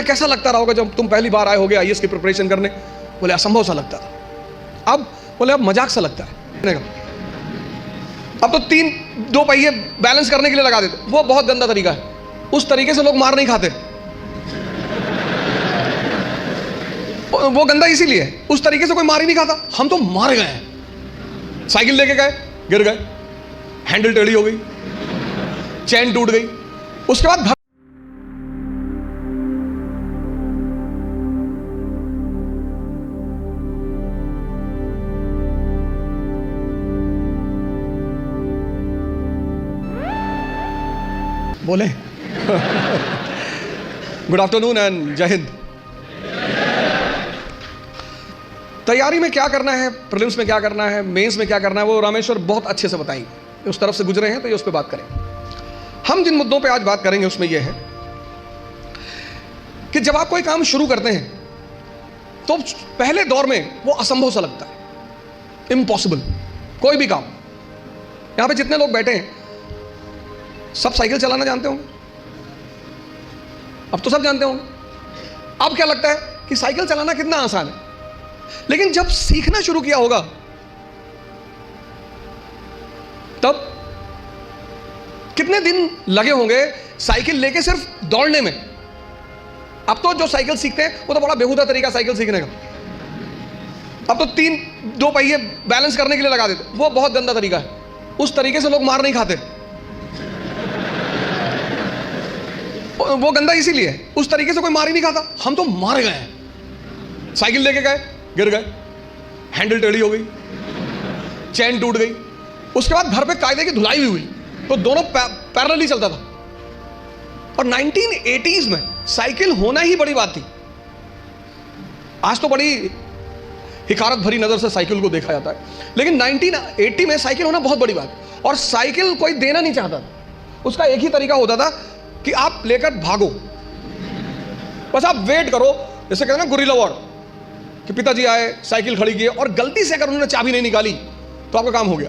कैसा लगता रहा होगा जब तुम पहली बार आए होगे आईएएस की प्रिपरेशन करने? बोले असंभव सा लगता था। अब बोले अब मजाक सा लगता है। अब तो दो पहिए बैलेंस करने के लिए लगा देते, वो बहुत गंदा तरीका है। उस तरीके से लोग मार नहीं खाते, वो गंदा इसीलिए है, उस तरीके से कोई मार ही नहीं खाता। हम तो मार गए हैं। साइकिल लेके गए, गिर गए, हैंडल टेढ़ी हो गई, चैन टूट गई, उसके बाद बोले गुड आफ्टरनून एंड जय हिंद। तैयारी में क्या करना है, प्रीलिम्स में क्या करना है, मेंस में क्या करना है, वो रामेश्वर बहुत अच्छे से बताएंगे। उस तरफ से गुजरे हैं तो ये उस पर बात करें। हम जिन मुद्दों पे आज बात करेंगे उसमें यह है कि जब आप कोई काम शुरू करते हैं तो पहले दौर में वो असंभव सा लगता है, इम्पॉसिबल। कोई भी काम, यहां पे जितने लोग बैठे हैं सब साइकिल चलाना जानते होंगे, अब तो सब जानते होंगे। अब क्या लगता है कि साइकिल चलाना कितना आसान है, लेकिन जब सीखना शुरू किया होगा तब कितने दिन लगे होंगे साइकिल लेके सिर्फ दौड़ने में। अब तो जो साइकिल सीखते हैं वो तो बड़ा बेहुदा तरीका साइकिल सीखने का। अब तो दो पहिए बैलेंस करने के लिए लगा देते, वो बहुत गंदा तरीका है। उस तरीके से लोग मार नहीं खाते, वो गंदा इसीलिए है, उस तरीके से कोई मार ही नहीं खाता। हम तो मार गए हैं। साइकिल लेके गए, गिर गए, हैंडल टेढ़ी हो गई, चैन टूट गई, उसके बाद घर पे कायदे की धुलाई भी हुई, तो दोनों पैरेलली चलता था। और 1980s में साइकिल होना ही बड़ी बात थी। आज तो बड़ी हिकारत भरी नजर से साइकिल को देखा जाता है, लेकिन 1980 में साइकिल होना बहुत बड़ी बात। और साइकिल कोई देना नहीं चाहता था। उसका एक ही तरीका होता था कि आप लेकर भागो, बस आप वेट करो। जैसे कहते हैं ना गुरिल्ला वॉर, कि पिताजी आए, साइकिल खड़ी की और गलती से अगर उन्होंने चाबी नहीं निकाली तो आपका काम हो गया।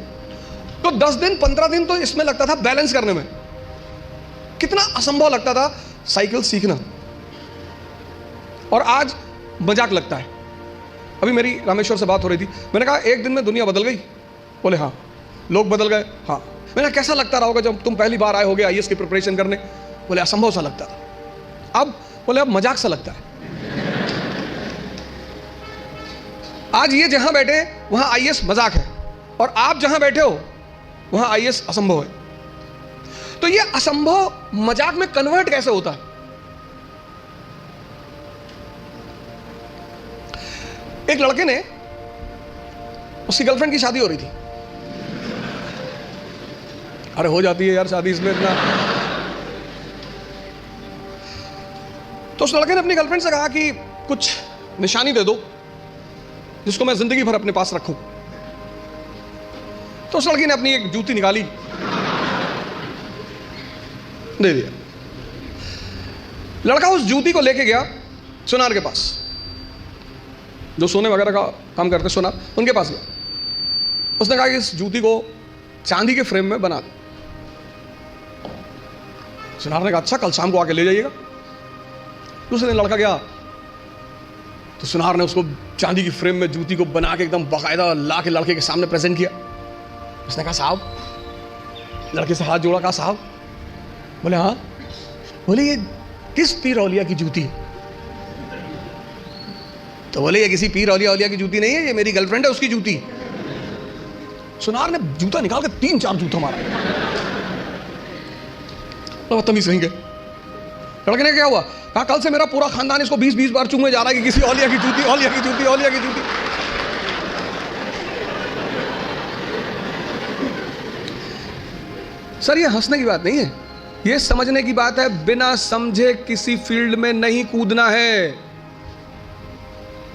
तो 10 दिन 15 दिन तो इसमें लगता था बैलेंस करने में। कितना असंभव लगता था साइकिल सीखना, और आज मजाक लगता है। अभी मेरी रामेश्वर से बात हो रही थी, मैंने कहा एक दिन में दुनिया बदल गई? बोले हाँ। लोग बदल गए? हाँ। मैंने कैसा लगता रहा होगा जब तुम पहली बार आए होगे आईएएस की प्रिपरेशन करने? बोले असंभव सा लगता था। अब बोले अब मजाक सा लगता है। आज ये जहां बैठे वहां आईएएस मजाक है, और आप जहां बैठे हो वहां आईएएस असंभव है। तो ये असंभव मजाक में कन्वर्ट कैसे होता है? एक लड़के ने, उसकी गर्लफ्रेंड की शादी हो रही थी। अरे हो जाती है यार शादी इसमें इतना। तो उस लड़के ने अपनी गर्लफ्रेंड से कहा कि कुछ निशानी दे दो जिसको मैं जिंदगी भर अपने पास रखूं। तो उस लड़की ने अपनी एक जूती निकाली, दे दिया। लड़का उस जूती को लेके गया सुनार के पास, जो सोने वगैरह का काम करते सुनार, उनके पास गया। उसने कहा कि इस जूती को चांदी के फ्रेम में बना दो। सुनार ने कहा अच्छा, कल शाम को आके ले जाइएगा। दूसरे दिन लड़का गया तो सुनार ने उसको चांदी की फ्रेम में जूती को बना के एकदम बाकायदा ला के लड़के के सामने प्रेजेंट किया। उसने कहा साहब, लड़के से हाथ जोड़ा, कहा साहब। बोले हाँ। बोले ये किस पीर औलिया की जूती है? तो बोले ये किसी पीर औलिया की जूती नहीं है, ये मेरी गर्लफ्रेंड है, उसकी जूती। सुनार ने जूता निकाल के 3-4 जूता मारा। बदतमीज कहीं गए। लड़के ने क्या हुआ? कहा कल से मेरा पूरा खानदान इसको 20-20 बार चूमने जा रहा है कि किसी औलिया की जूती, औलिया की जूती, औलिया की जूती। सर ये हंसने की बात नहीं है, ये समझने की बात है। बिना समझे किसी फील्ड में नहीं कूदना है।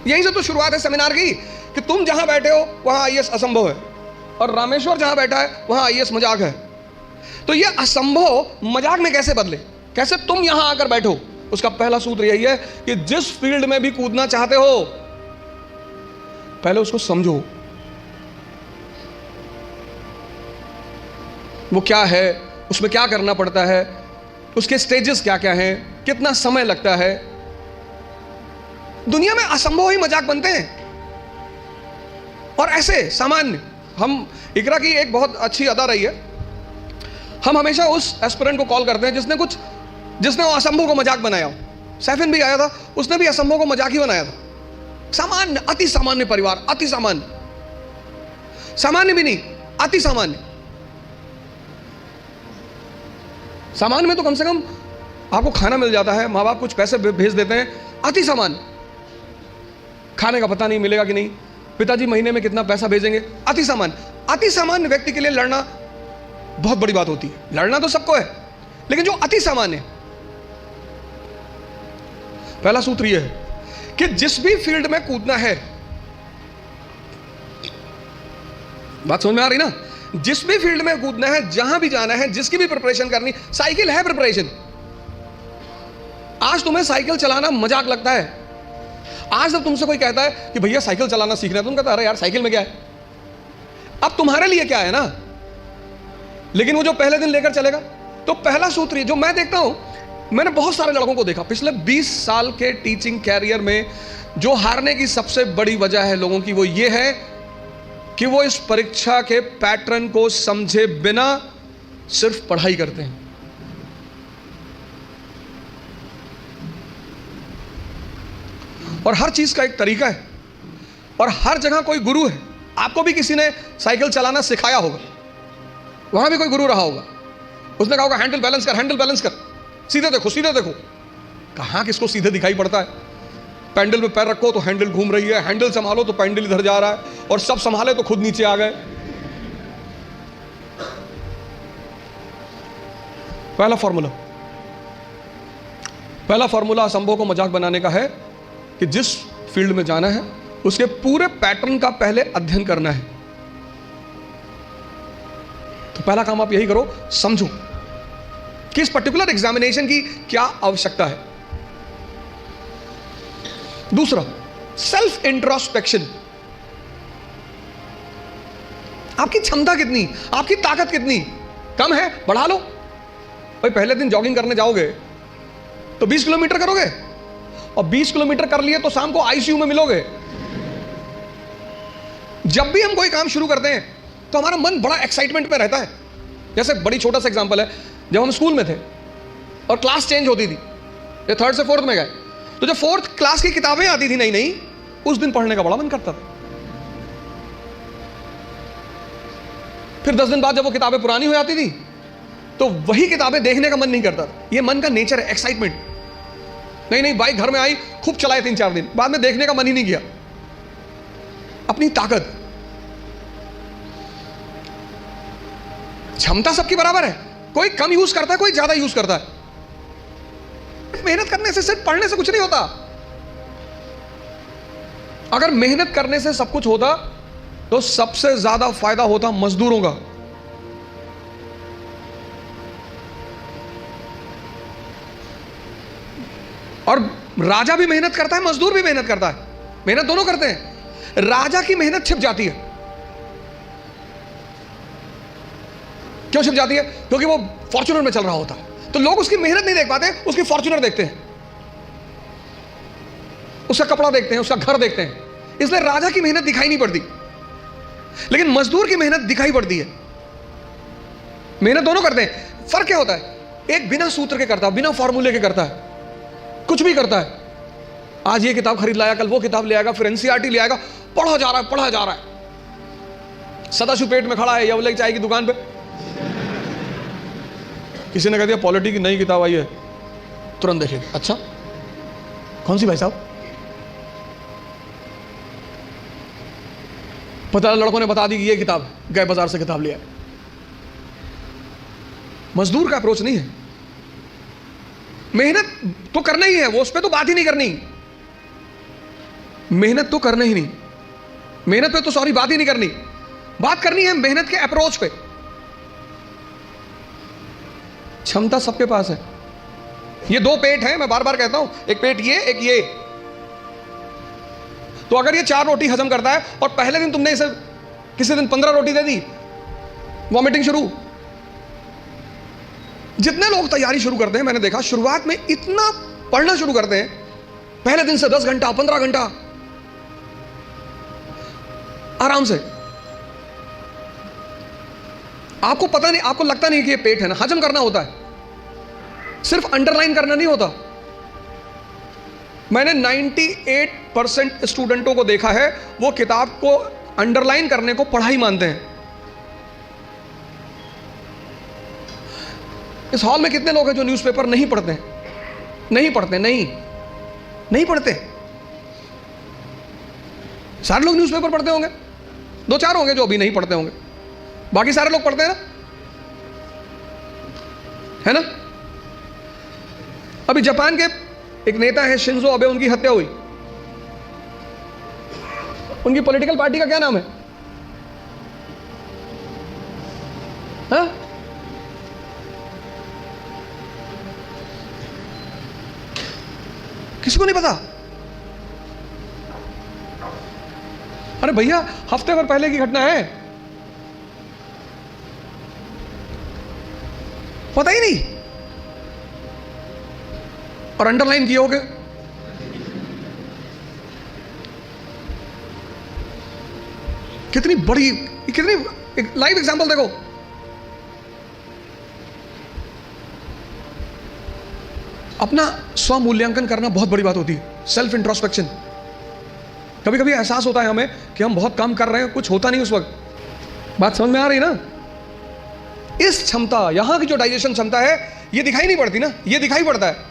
यहीं से तो शुरुआत है सेमिनार की, कि तुम जहां बैठे हो वहां आईएएस असंभव है, और रामेश्वर जहां बैठा है वहां आईएएस मजाक है। तो ये असंभव मजाक में कैसे बदले, कैसे तुम यहां आकर बैठो? उसका पहला सूत्र यही है कि जिस फील्ड में भी कूदना चाहते हो पहले उसको समझो, वो क्या है, उसमें क्या करना पड़ता है, उसके स्टेजेस क्या क्या हैं, कितना समय लगता है, दुनिया में असंभव ही मजाक बनते हैं। और ऐसे सामान्य, हम इकरा की एक बहुत अच्छी अदा रही है, हम हमेशा उस एस्पिरेंट को कॉल करते हैं जिसने वो असंभव को मजाक बनाया हो। सैफिन भी आया था, उसने भी असंभव को मजाक ही बनाया था। सामान्य, अति सामान्य परिवार, अति सामान्य, सामान्य भी नहीं, अति सामान्य। सामान्य में तो कम से कम आपको खाना मिल जाता है, माँ बाप कुछ पैसे भेज देते हैं। अति सामान्य, खाने का पता नहीं मिलेगा कि नहीं, पिताजी महीने में कितना पैसा भेजेंगे। अति सामान्य, अति सामान्य व्यक्ति के लिए लड़ना बहुत बड़ी बात होती है। लड़ना तो सबको है, लेकिन जो अति सामान्य है, पहला सूत्र यह है कि जिस भी फील्ड में कूदना है, बात समझ में आ रही ना, जिस भी फील्ड में कूदना है, जहां भी जाना है, जिसकी भी प्रिपरेशन करनी, साइकिल है प्रिपरेशन। आज तुम्हें साइकिल चलाना मजाक लगता है। आज जब तुमसे कोई कहता है कि भैया साइकिल चलाना सीखना है, तुम कहता अरे यार साइकिल में क्या है, अब तुम्हारे लिए क्या है ना, लेकिन वो जो पहले दिन लेकर चलेगा। तो पहला सूत्र जो मैं देखता हूं, मैंने बहुत सारे लड़कों को देखा पिछले 20 साल के टीचिंग कैरियर में, जो हारने की सबसे बड़ी वजह है लोगों की, वो ये है कि वो इस परीक्षा के पैटर्न को समझे बिना सिर्फ पढ़ाई करते हैं। और हर चीज का एक तरीका है, और हर जगह कोई गुरु है। आपको भी किसी ने साइकिल चलाना सिखाया होगा, वहां भी कोई गुरु रहा होगा, उसने कहा होगा हैंडल बैलेंस कर, हैंडल बैलेंस कर, सीधे देखो, सीधे देखो। कहां किसको सीधे दिखाई पड़ता है? पैंडल में पैर रखो तो हैंडल घूम रही है, हैंडल संभालो तो पैंडल इधर जा रहा है, और सब संभाले तो खुद नीचे आ गए। पहला फॉर्मूला असंभव को मजाक बनाने का है कि जिस फील्ड में जाना है उसके पूरे पैटर्न का पहले अध्ययन करना है। तो पहला काम आप यही करो, समझो कि इस पर्टिकुलर एग्जामिनेशन की क्या आवश्यकता है। दूसरा, सेल्फ इंट्रोस्पेक्शन। आपकी क्षमता कितनी, आपकी ताकत कितनी, कम है बढ़ा लो। भाई पहले दिन जॉगिंग करने जाओगे तो 20 किलोमीटर करोगे, और 20 किलोमीटर कर लिए तो शाम को आईसीयू में मिलोगे। जब भी हम कोई काम शुरू करते हैं तो हमारा मन बड़ा एक्साइटमेंट में रहता है। जैसे बड़ी छोटा सा एग्जांपल है, जब हम स्कूल में थे और क्लास चेंज होती थी, ये 3rd से 4th में गए, तो जब 4th क्लास की किताबें आती थी नई नई, उस दिन पढ़ने का बड़ा मन करता था। फिर 10 दिन बाद जब वो किताबें पुरानी हो जाती थी तो वही किताबें देखने का मन नहीं करता था। ये मन का नेचर है, एक्साइटमेंट। नहीं बाइक घर में आई, खूब चलाए 3-4 दिन, बाद में देखने का मन ही नहीं किया। अपनी ताकत, क्षमता सबकी बराबर है, कोई कम यूज करता है, कोई ज्यादा यूज करता है। मेहनत करने से, सिर्फ पढ़ने से कुछ नहीं होता। अगर मेहनत करने से सब कुछ होता तो सबसे ज्यादा फायदा होता मजदूरों का। और राजा भी मेहनत करता है, मजदूर भी मेहनत करता है, मेहनत दोनों करते हैं। राजा की मेहनत छिप जाती है। क्यों छिप जाती है? क्योंकि वो फॉर्च्यूनर में चल रहा होता है, तो लोग उसकी मेहनत नहीं देख पाते, उसकी फॉर्च्यूनर देखते हैं, उसका कपड़ा देखते हैं, उसका घर देखते हैं, इसलिए राजा की मेहनत दिखाई नहीं पड़ती। लेकिन मजदूर की मेहनत दिखाई पड़ती है। मेहनत दोनों करते हैं। फर्क क्या होता है? एक बिना सूत्र के करता है, बिना फॉर्मूले के करता है, कुछ भी करता है। आज ये किताब खरीद लाया, कल वो किताब ले आएगा, फिर एनसीईआरटी ले आएगा, पढ़ा जा रहा है, पढ़ा जा रहा है। सदाशिव पेट में खड़ा है यवले चाय की दुकान पे, किसी ने कह दिया पॉलिटी की नई किताब आई है, तुरंत देखेगा, अच्छा कौन सी भाई साहब? पता लड़कों ने बता दी कि ये किताब, गए बाजार से किताब लिया। मजदूर का अप्रोच नहीं है। मेहनत तो करना ही है, वो उस पर तो बात ही नहीं करनी। मेहनत तो करना ही नहीं, मेहनत पे तो सॉरी बात ही नहीं करनी। बात करनी है मेहनत के अप्रोच पे। क्षमता सबके पास है। ये दो पेट हैं, मैं बार बार कहता हूं, एक पेट ये, एक ये। तो अगर ये 4 रोटी हजम करता है और पहले दिन तुमने इसे किसी दिन 15 रोटी दे दी, वॉमिटिंग शुरू। जितने लोग तैयारी शुरू करते हैं, मैंने देखा शुरुआत में इतना पढ़ना शुरू करते हैं पहले दिन से 10 घंटा 15 घंटा आराम से। आपको पता नहीं, आपको लगता नहीं कि ये पेट है ना, हजम करना होता है, सिर्फ अंडरलाइन करना नहीं होता। मैंने 98% स्टूडेंटों को देखा है, वो किताब को अंडरलाइन करने को पढ़ाई मानते हैं। इस हॉल में कितने लोग हैं जो न्यूज़पेपर नहीं पढ़ते हैं? नहीं पढ़ते, नहीं पढ़ते। सारे लोग न्यूज़पेपर पढ़ते होंगे, 2-4 होंगे जो अभी नहीं पढ़ते होंगे, बाकी सारे लोग पढ़ते हैं ना, है ना। अभी जापान के एक नेता है शिंजो अबे, उनकी हत्या हुई। उनकी पॉलिटिकल पार्टी का क्या नाम है? हाँ? किसी को नहीं पता? अरे भैया, हफ्ते भर पहले की घटना है, पता ही नहीं, और अंडरलाइन किए होगे। कितनी बड़ी, कितनी एक लाइव एग्जांपल देखो। अपना स्व मूल्यांकन करना बहुत बड़ी बात होती है, सेल्फ इंट्रोस्पेक्शन। कभी कभी एहसास होता है हमें कि हम बहुत काम कर रहे हैं, कुछ होता नहीं उस वक्त। बात समझ में आ रही ना? इस क्षमता, यहां की जो डाइजेशन क्षमता है, ये दिखाई नहीं पड़ती ना, ये दिखाई पड़ता है।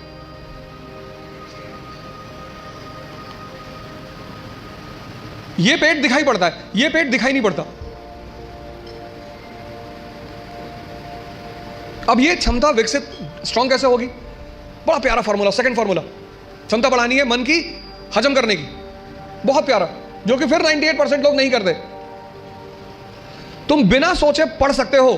ये पेट दिखाई पड़ता है, ये पेट दिखाई नहीं पड़ता। अब ये क्षमता विकसित, स्ट्रॉन्ग कैसे होगी? बड़ा प्यारा फॉर्मूला, सेकंड फॉर्मूला। क्षमता बढ़ानी है मन की, हजम करने की, बहुत प्यारा, जो कि फिर 98% लोग नहीं करते। तुम बिना सोचे पढ़ सकते हो,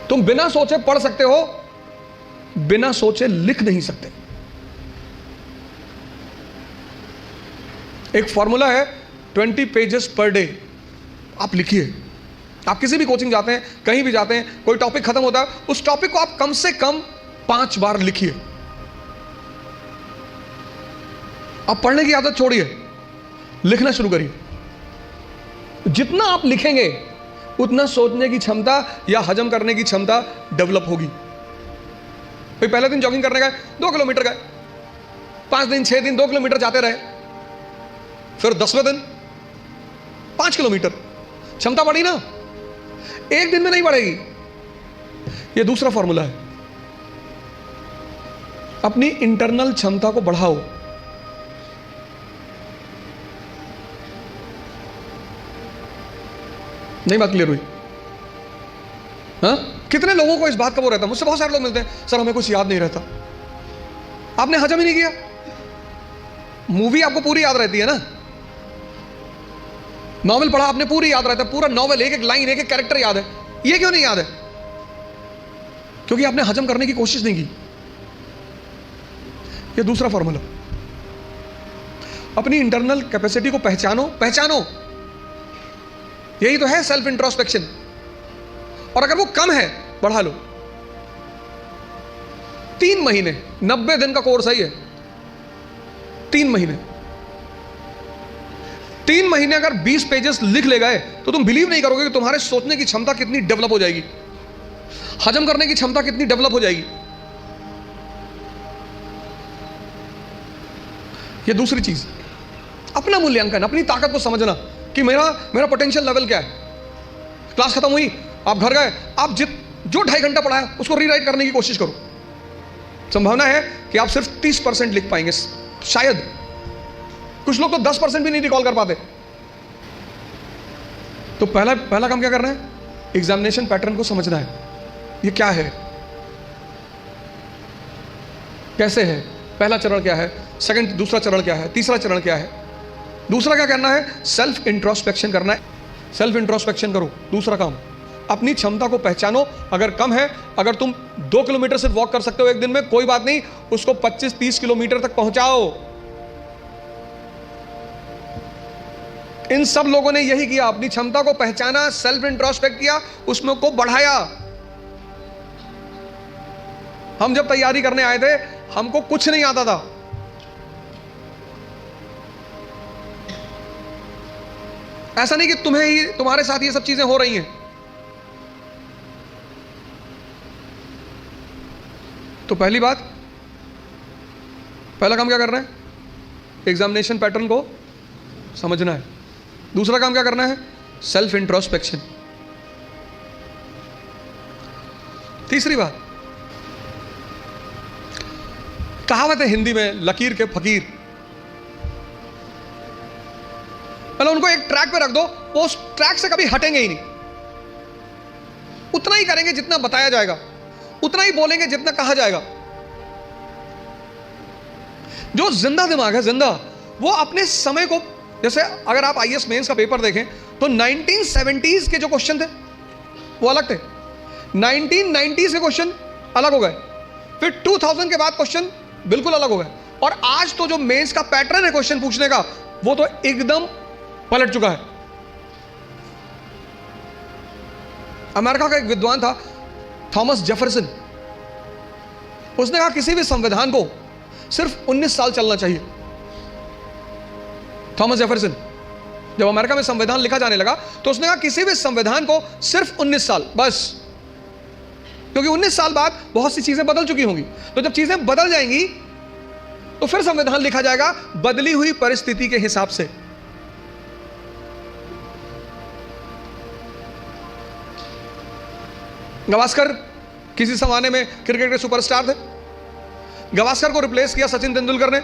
तुम बिना सोचे पढ़ सकते हो, बिना सोचे लिख नहीं सकते। एक फॉर्मूला है 20 पेजेस पर डे। आप लिखिए। आप किसी भी कोचिंग जाते हैं, कहीं भी जाते हैं, कोई टॉपिक खत्म होता है, उस टॉपिक को आप कम से कम 5 बार लिखिए। आप पढ़ने की आदत छोड़िए, लिखना शुरू करिए। जितना आप लिखेंगे उतना सोचने की क्षमता या हजम करने की क्षमता डेवलप होगी। भाई पहले दिन जॉगिंग करने गए, 2 किलोमीटर गए, 5 दिन 6 दिन 2 किलोमीटर जाते रहे, फिर 10वें दिन 5 किलोमीटर, क्षमता बढ़ी ना। एक दिन में नहीं बढ़ेगी। यह दूसरा फॉर्मूला है। अपनी इंटरनल क्षमता को बढ़ाओ। नहीं बात क्लियर हुई? हाँ? कितने लोगों को इस बात का वो रहता है, मुझसे बहुत सारे लोग मिलते हैं, सर हमें कुछ याद नहीं रहता। आपने हजम ही नहीं किया। मूवी आपको पूरी याद रहती है ना, नॉवेल पढ़ा आपने पूरी याद रहता है, पूरा नॉवेल, एक एक लाइन, एक एक कैरेक्टर याद है। ये क्यों नहीं याद है? क्योंकि आपने हजम करने की कोशिश नहीं की। ये दूसरा फॉर्मूला। अपनी इंटरनल कैपेसिटी को पहचानो, पहचानो। यही तो है सेल्फ इंट्रोस्पेक्शन। और अगर वो कम है, बढ़ा लो। 3 महीने, 90 दिन का कोर्स है ये। 3 महीने, 3 महीने अगर 20 पेजेस लिख ले गए तो तुम बिलीव नहीं करोगे कि तुम्हारे सोचने की क्षमता कितनी डेवलप हो जाएगी, हजम करने की क्षमता कितनी डेवलप हो जाएगी। ये दूसरी चीज, अपना मूल्यांकन, अपनी ताकत को समझना कि मेरा पोटेंशियल लेवल क्या है। क्लास खत्म हुई, आप घर गए, आप जो 2.5 घंटा पढ़ा है उसको रीराइट करने की कोशिश करो। संभावना है कि आप सिर्फ 30% लिख पाएंगे, शायद। कुछ लोग तो 10% भी नहीं रिकॉल कर पाते। तो पहला काम क्या करना है? एग्जामिनेशन पैटर्न को समझना है। ये क्या है, कैसे है, पहला चरण क्या है, दूसरा चरण क्या है, तीसरा चरण क्या है। दूसरा क्या करना है? सेल्फ इंट्रोस्पेक्शन करना है। सेल्फ इंट्रोस्पेक्शन करो। दूसरा काम, अपनी क्षमता को पहचानो। अगर कम है, अगर तुम 2 किलोमीटर सिर्फ वॉक कर सकते हो एक दिन में, कोई बात नहीं, उसको 25-30 किलोमीटर तक पहुंचाओ। इन सब लोगों ने यही किया, अपनी क्षमता को पहचाना, सेल्फ इंट्रोस्पेक्ट किया, उसमें को बढ़ाया। हम जब तैयारी करने आए थे हमको कुछ नहीं आता था। ऐसा नहीं कि तुम्हारे साथ ये सब चीजें हो रही हैं। तो पहली बात, पहला काम क्या करना है? एग्जामिनेशन पैटर्न को समझना है। दूसरा काम क्या करना है? Self introspection. तीसरी बात, कहावत है हिंदी में, लकीर के फकीर। पहले उनको एक ट्रैक पे रख दो, वो उस ट्रैक से कभी हटेंगे ही नहीं। उतना ही करेंगे जितना बताया जाएगा, उतना ही बोलेंगे जितना कहा जाएगा। जो जिंदा दिमाग है, जिंदा, वो अपने समय को, जैसे अगर आप आईएएस मेंस का पेपर देखें तो 1970s के जो क्वेश्चन थे वो अलग थे, 1990s के क्वेश्चन अलग हो गए, फिर 2000 के बाद क्वेश्चन बिल्कुल अलग हो गए, और आज तो जो मेंस का पैटर्न है क्वेश्चन पूछने का वो तो एकदम पलट चुका है। अमेरिका का एक विद्वान था थॉमस जेफरसन, उसने कहा किसी भी संविधान को सिर्फ 19 साल चलना चाहिए। थॉमस जेफरसन, जब अमेरिका में संविधान लिखा जाने लगा तो उसने कहा किसी भी संविधान को सिर्फ 19 साल बस, क्योंकि 19 साल बाद बहुत सी चीजें बदल चुकी होंगी। तो जब चीजें बदल जाएंगी तो फिर संविधान लिखा जाएगा बदली हुई परिस्थिति के हिसाब से। गावस्कर किसी जमाने में क्रिकेट के सुपरस्टार थे। गावस्कर को रिप्लेस किया सचिन तेंदुलकर ने,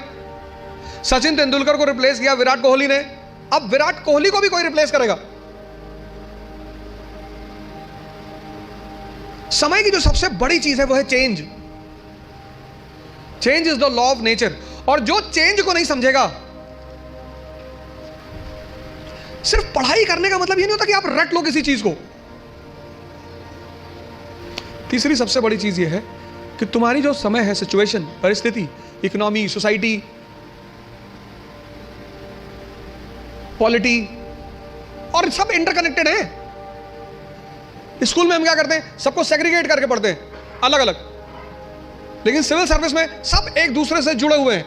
सचिन तेंदुलकर को रिप्लेस किया विराट कोहली ने। अब विराट कोहली को भी कोई रिप्लेस करेगा। समय की जो सबसे बड़ी चीज है वो है change. Change is the law of nature. और जो चेंज को नहीं समझेगा, सिर्फ पढ़ाई करने का मतलब ये नहीं होता कि आप रट लो किसी चीज को। तीसरी सबसे बड़ी चीज ये है कि तुम्हारी जो समय है, सिचुएशन, परिस्थिति, इकोनॉमी, सोसाइटी, पॉलिटी, और सब इंटरकनेक्टेड है। स्कूल में हम क्या करते हैं? सबको सेग्रीगेट करके पढ़ते हैं, अलग अलग। लेकिन सिविल सर्विस में सब एक दूसरे से जुड़े हुए हैं।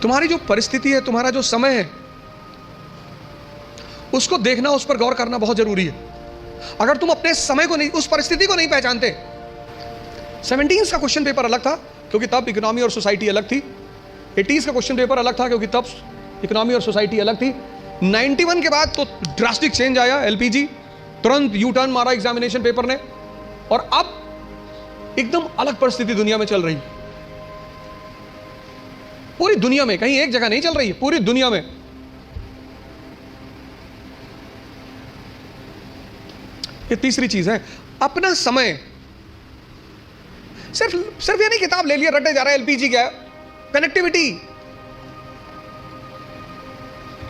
तुम्हारी जो परिस्थिति है, तुम्हारा जो समय है, उसको देखना, उस पर गौर करना बहुत जरूरी है। अगर तुम अपने समय को नहीं, उस परिस्थिति को नहीं पहचानते। 17s का क्वेश्चन पेपर अलग था क्योंकि तब इकोनॉमी और सोसाइटी अलग थी। 80s का क्वेश्चन पेपर अलग था क्योंकि तब इकोनॉमी और सोसाइटी अलग थी। 91 के बाद तो ड्रास्टिक चेंज आया, एलपीजी, तुरंत यू टर्न मारा एग्जामिनेशन पेपर ने, और अब एकदम अलग परिस्थिति दुनिया में चल रही। पूरी दुनिया में, कहीं एक जगह नहीं चल रही है, पूरी दुनिया में। ये तीसरी चीज है, अपना समय। सिर्फ ये नहीं किताब ले लिया रटे जा रहा है, एलपीजी क्या है, connectivity.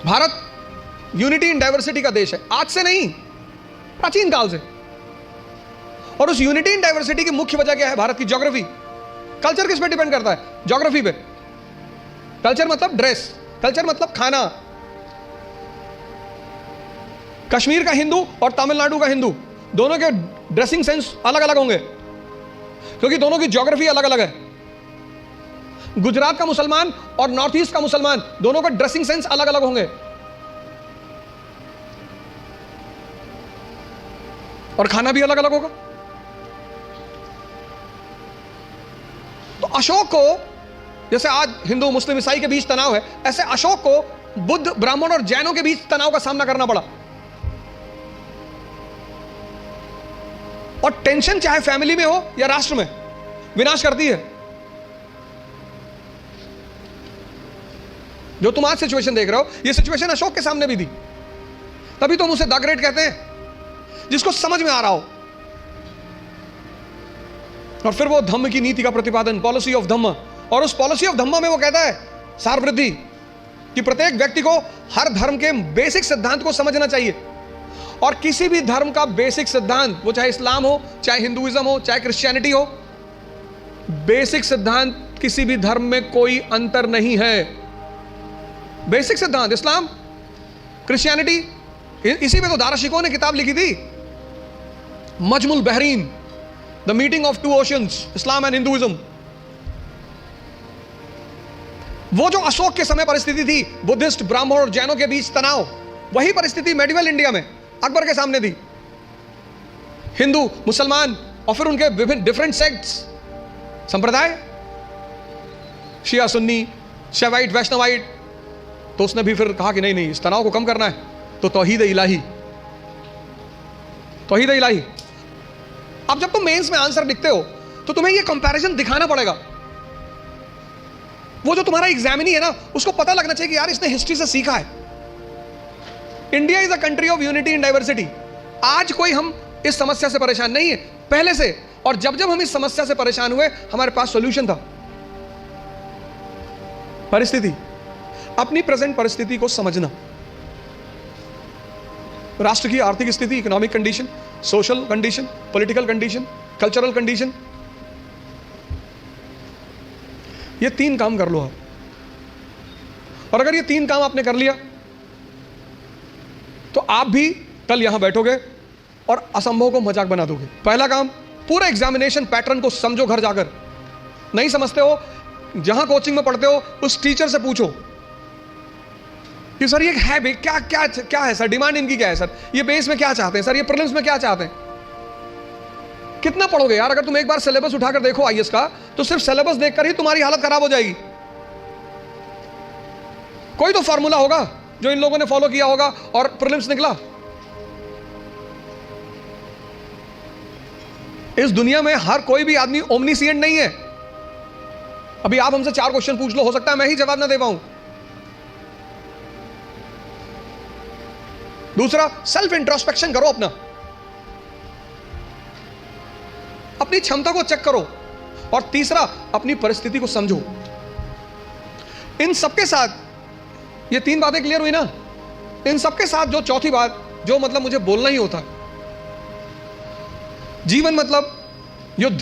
Bharat unity in diversity का देश है, आज से नहीं, प्राचीन काल से। और उस यूनिटी इन डाइवर्सिटी की मुख्य वजह क्या है? भारत की ज्योग्राफी। कल्चर किस पे डिपेंड करता है? ज्योग्राफी पे। कल्चर मतलब ड्रेस, कल्चर मतलब खाना। कश्मीर का हिंदू और तमिलनाडु का हिंदू, दोनों के ड्रेसिंग सेंस अलग अलग होंगे क्योंकि दोनों की ज्योग्राफी अलग अलग है। गुजरात का मुसलमान और नॉर्थ ईस्ट का मुसलमान, दोनों का ड्रेसिंग सेंस अलग अलग होंगे, और खाना भी अलग अलग होगा। तो अशोक को, जैसे आज हिंदू मुस्लिम ईसाई के बीच तनाव है, ऐसे अशोक को बुद्ध, ब्राह्मण और जैनों के बीच तनाव का सामना करना पड़ा। और टेंशन चाहे फैमिली में हो या राष्ट्र में, विनाश करती है। जो तुम आज सिचुएशन देख रहे हो, ये सिचुएशन अशोक के सामने भी थी। तभी तो हम उसे द ग्रेट कहते हैं, जिसको समझ में आ रहा हो। और फिर वो धम्म की नीति का प्रतिपादन, पॉलिसी ऑफ धम्म, और उस पॉलिसी ऑफ धम्म में वो कहता है सार वृद्धि, कि प्रत्येक व्यक्ति को हर धर्म के बेसिक सिद्धांत को समझना चाहिए। और किसी भी धर्म का बेसिक सिद्धांत, वो चाहे इस्लाम हो, चाहे हिंदुइज्म हो, चाहे क्रिश्चियनिटी हो, बेसिक सिद्धांत किसी भी धर्म में कोई अंतर नहीं है। बेसिक सिद्धांत इस्लाम, क्रिश्चियनिटी, इसी पे तो दाराशिकों ने किताब लिखी थी, Majmul Bahrain, the meeting of two oceans, Islam and Hinduism. वो जो अशोक के समय परिस्थिति थी, बुद्धिस्ट, ब्राह्मण और जैनों के बीच तनाव, वही परिस्थिति मेडिवल इंडिया में अकबर के सामने थी। हिंदू, मुसलमान और फिर उनके विभिन्न डिफरेंट सेक्ट्स, संप्रदाय, शिया, सुन्नी, शैवाइट, वैष्णवाइट। तो उसने भी फिर कहा कि नहीं नहीं, इस तनाव को कम करना है तो तौहीद इलाही, तौहीद इलाही। अब जब तुम मेंस में आंसर लिखते हो तो तुम्हें ये कंपैरिजन दिखाना पड़ेगा। वो जो तुम्हारा एग्जामिनी है ना, उसको पता लगना चाहिए कि यार इसने हिस्ट्री से सीखा है। India is a country of unity in diversity. आज कोई हम इस समस्या से परेशान नहीं है, पहले से। और जब जब हम इस समस्या से परेशान हुए, हमारे पास सॉल्यूशन था। परिस्थिति, अपनी प्रेजेंट परिस्थिति को समझना, राष्ट्र की आर्थिक स्थिति, economic condition, social condition, political condition, cultural condition, ये 3 काम कर लो आप। और अगर ये 3 काम आपने कर लिया तो आप भी कल यहां बैठोगे और असंभव को मजाक बना दोगे। पहला काम, पूरा एग्जामिनेशन पैटर्न को समझो। घर जाकर नहीं समझते हो, जहां कोचिंग में पढ़ते हो उस टीचर से पूछो कि सर ये है भाई, क्या क्या क्या है सर, डिमांड इनकी क्या है सर, ये बेस में क्या चाहते हैं सर, ये प्रीलिम्स में क्या चाहते हैं। कितना पढ़ोगे यार? अगर तुम एक बार सिलेबस उठाकर देखो आईएएस का, तो सिर्फ सिलेबस देखकर ही तुम्हारी हालत खराब हो जाएगी। कोई तो फार्मूला होगा जो इन लोगों ने फॉलो किया होगा और प्रीलिम्स निकला। इस दुनिया में हर कोई भी आदमी ओमनीसिएंट नहीं है। अभी आप हमसे 4 क्वेश्चन पूछ लो, हो सकता है मैं ही जवाब ना दे पाऊं। दूसरा, सेल्फ इंट्रोस्पेक्शन करो, अपनी क्षमता को चेक करो। और तीसरा, अपनी परिस्थिति को समझो। इन सबके साथ ये 3 बातें क्लियर हुई ना। इन सबके साथ जो चौथी बात, जो मतलब मुझे बोलना ही होता है, जीवन मतलब युद्ध।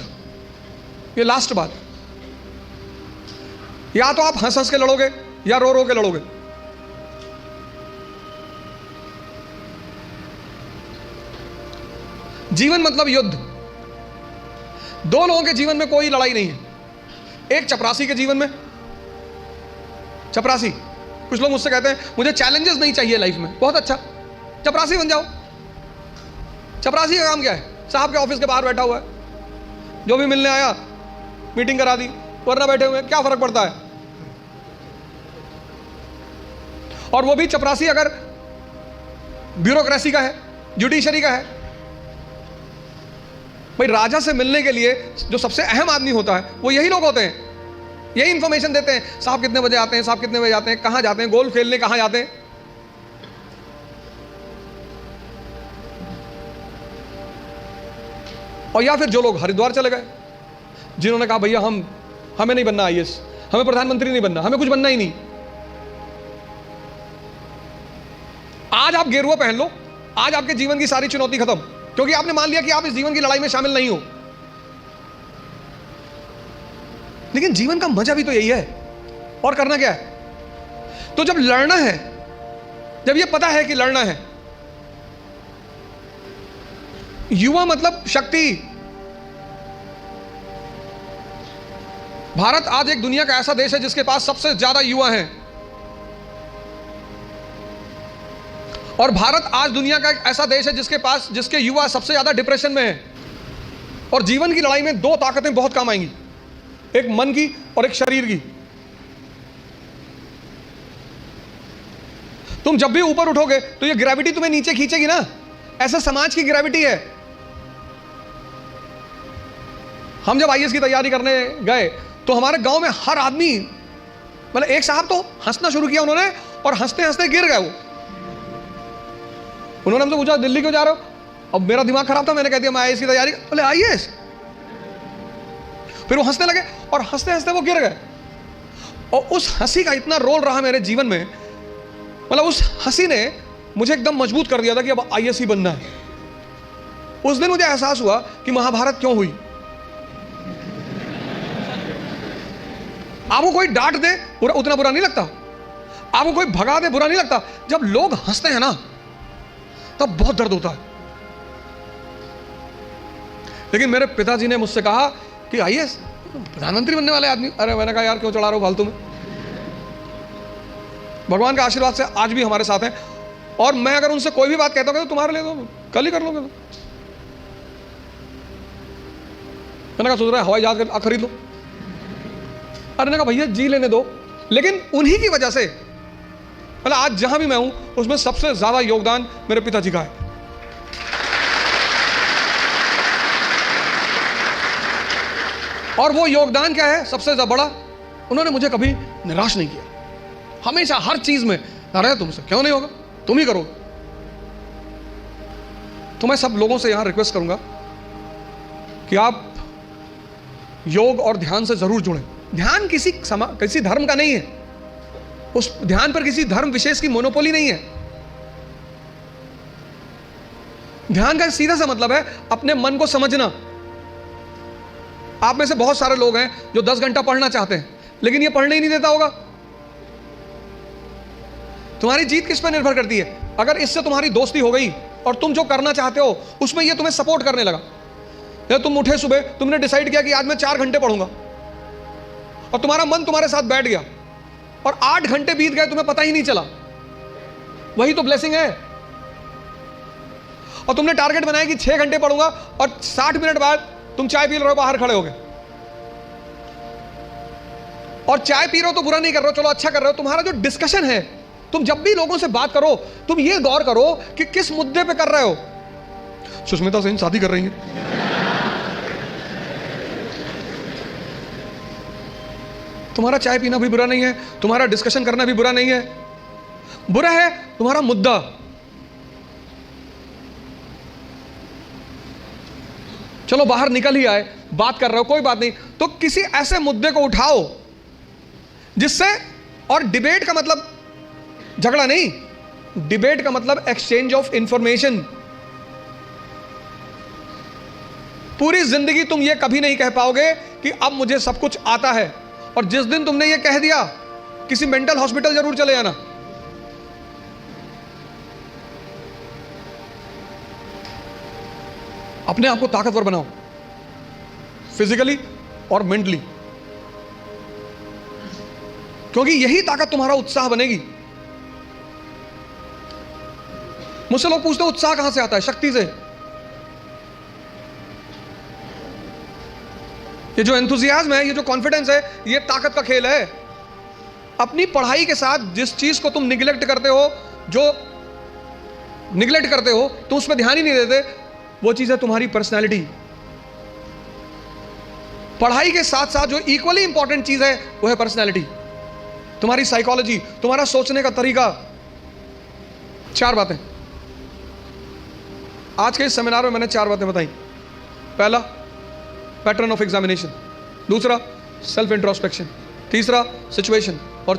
ये लास्ट बात। या तो आप हंस हंस के लड़ोगे या रो रो के लड़ोगे। जीवन मतलब युद्ध। 2 लोगों के जीवन में कोई लड़ाई नहीं है। एक चपरासी के जीवन में, चपरासी, कुछ लोग मुझसे कहते हैं मुझे चैलेंजेस नहीं चाहिए लाइफ में। बहुत अच्छा, चपरासी बन जाओ। चपरासी का काम क्या है? साहब के ऑफिस के बाहर बैठा हुआ है, जो भी मिलने आया मीटिंग करा दी, वरना बैठे हुए, क्या फर्क पड़ता है। और वो भी चपरासी अगर ब्यूरोक्रेसी का है, जुडिशरी का है। भाई राजा से मिलने के लिए जो सबसे अहम आदमी होता है वो यही लोग होते हैं, यही इंफॉर्मेशन देते हैं। साहब कितने बजे आते हैं, साहब कितने बजे आते हैं, कहां जाते हैं, गोल्फ खेलने कहां जाते हैं। और या फिर जो लोग हरिद्वार चले गए, जिन्होंने कहा भैया हमें नहीं बनना आईएएस, हमें प्रधानमंत्री नहीं बनना, हमें कुछ बनना ही नहीं। आज आप गेरुआ पहन लो, आज आपके जीवन की सारी चुनौती खत्म, क्योंकि आपने मान लिया कि आप इस जीवन की लड़ाई में शामिल नहीं हो। लेकिन जीवन का मजा भी तो यही है। और करना क्या है? तो जब लड़ना है, जब ये पता है कि लड़ना है, युवा मतलब शक्ति। भारत आज एक दुनिया का ऐसा देश है जिसके पास सबसे ज्यादा युवा हैं। और भारत आज दुनिया का एक ऐसा देश है जिसके युवा सबसे ज्यादा डिप्रेशन में है। और जीवन की लड़ाई में 2 ताकतें बहुत काम आएंगी, एक मन की और एक शरीर की। तुम जब भी ऊपर उठोगे तो ये ग्रेविटी तुम्हें नीचे खींचेगी ना, ऐसा समाज की ग्रेविटी है। हम जब आईएएस की तैयारी करने गए तो हमारे गांव में हर आदमी, मतलब एक साहब तो हंसना शुरू किया उन्होंने, और हंसते हंसते गिर गए वो। उन्होंने हमसे पूछा दिल्ली क्यों जा रहे हो? अब मेरा दिमाग खराब था, मैंने कह दिया मैं आईएएस की तैयारी। बोले आईएएस? फिर वो हंसने लगे और हंसते हंसते वो गिर गए। और उस हंसी का इतना रोल रहा मेरे जीवन में, मतलब उस हंसी ने मुझे एकदम मजबूत कर दिया था कि अब आईएएस ही बनना है। उस दिन मुझे एहसास हुआ कि महाभारत क्यों हुई। आपको कोई डांट दे उतना बुरा नहीं लगता, आपको कोई भगा दे बुरा नहीं लगता। जब लोग हंसते हैं ना तब बहुत दर्द होता है। लेकिन मेरे पिताजी ने मुझसे कहा कि आईएएस, प्रधानमंत्री बनने वाले आदमी। अरे मैंने कहा यार क्यों चढ़ा रहे हो फालतू में। भगवान के आशीर्वाद से आज भी हमारे साथ हैं, और मैं अगर उनसे कोई भी बात कहता हूँ तो तुम्हारे लिए तो कल ही कर लोगे। मैंने कहा सोच रहा है हवाई जहाज खरीद लो। अरे ने कहा भैया जी लेने दो। लेकिन उन्हीं की वजह से मतलब आज जहां भी मैं हूं उसमें सबसे ज्यादा योगदान मेरे पिताजी का है। और वो योगदान क्या है सबसे ज्यादा बड़ा, उन्होंने मुझे कभी निराश नहीं किया। हमेशा हर चीज में, अरे तुमसे क्यों नहीं होगा, तुम ही करो। तो मैं सब लोगों से यहां रिक्वेस्ट करूंगा कि आप योग और ध्यान से जरूर जुड़ें। ध्यान किसी धर्म का नहीं है, उस ध्यान पर किसी धर्म विशेष की मोनोपोली नहीं है। ध्यान का सीधा सा मतलब है अपने मन को समझना। आप में से बहुत सारे लोग हैं जो 10 घंटा पढ़ना चाहते हैं, लेकिन ये पढ़ने ही नहीं देता होगा। तुम्हारी जीत किस पर निर्भर करती है? अगर इससे तुम्हारी दोस्ती हो गई और तुम जो करना चाहते हो उसमें ये तुम्हें सपोर्ट करने लगा, या तुम उठे सुबह, तुमने डिसाइड किया कि आज मैं 4 घंटे पढ़ूंगा, और तुम्हारा मन तुम्हारे साथ बैठ गया और 8 घंटे बीत गए, तुम्हें पता ही नहीं चला, वही तो ब्लेसिंग है। और तुमने टारगेट बनाया कि 6 घंटे पढ़ूंगा, और 60 मिनट बाद तुम चाय पी रहे हो, बाहर खड़े हो गए। और चाय पी रहे हो तो बुरा नहीं कर रहे हो, चलो अच्छा कर रहे हो। तुम्हारा जो डिस्कशन है, तुम जब भी लोगों से बात करो तुम ये गौर करो कि किस मुद्दे पे कर रहे हो। सुष्मिता सेन शादी कर रही है, तुम्हारा चाय पीना भी बुरा नहीं है, तुम्हारा डिस्कशन करना भी बुरा नहीं है, बुरा है तुम्हारा मुद्दा। चलो बाहर निकल ही आए, बात कर रहे हो, कोई बात नहीं, तो किसी ऐसे मुद्दे को उठाओ जिससे, और डिबेट का मतलब झगड़ा नहीं, डिबेट का मतलब एक्सचेंज ऑफ इंफॉर्मेशन। पूरी जिंदगी तुम ये कभी नहीं कह पाओगे कि अब मुझे सब कुछ आता है, और जिस दिन तुमने ये कह दिया किसी मेंटल हॉस्पिटल जरूर चले जाना। अपने आप को ताकतवर बनाओ, फिजिकली और मेंटली, क्योंकि यही ताकत तुम्हारा उत्साह बनेगी। मुझसे लोग पूछते हैं उत्साह कहां से आता है? शक्ति से। ये जो एंथुजियाज्म है, ये जो कॉन्फिडेंस है, ये ताकत का खेल है। अपनी पढ़ाई के साथ जिस चीज को तुम निगलेक्ट करते हो, जो निगलेक्ट करते हो, तुम उसमें ध्यान ही नहीं देते, वो चीज है तुम्हारी पर्सनैलिटी। पढ़ाई के साथ साथ जो इक्वली इंपॉर्टेंट चीज है वो है पर्सनैलिटी, तुम्हारी साइकोलॉजी, तुम्हारा सोचने का तरीका। 4 बातें आज के इस सेमिनार में मैंने 4 बातें बताई। पहला, पैटर्न ऑफ एग्जामिनेशन। दूसरा, सेल्फ इंट्रोस्पेक्शन। तीसरा, सिचुएशन। और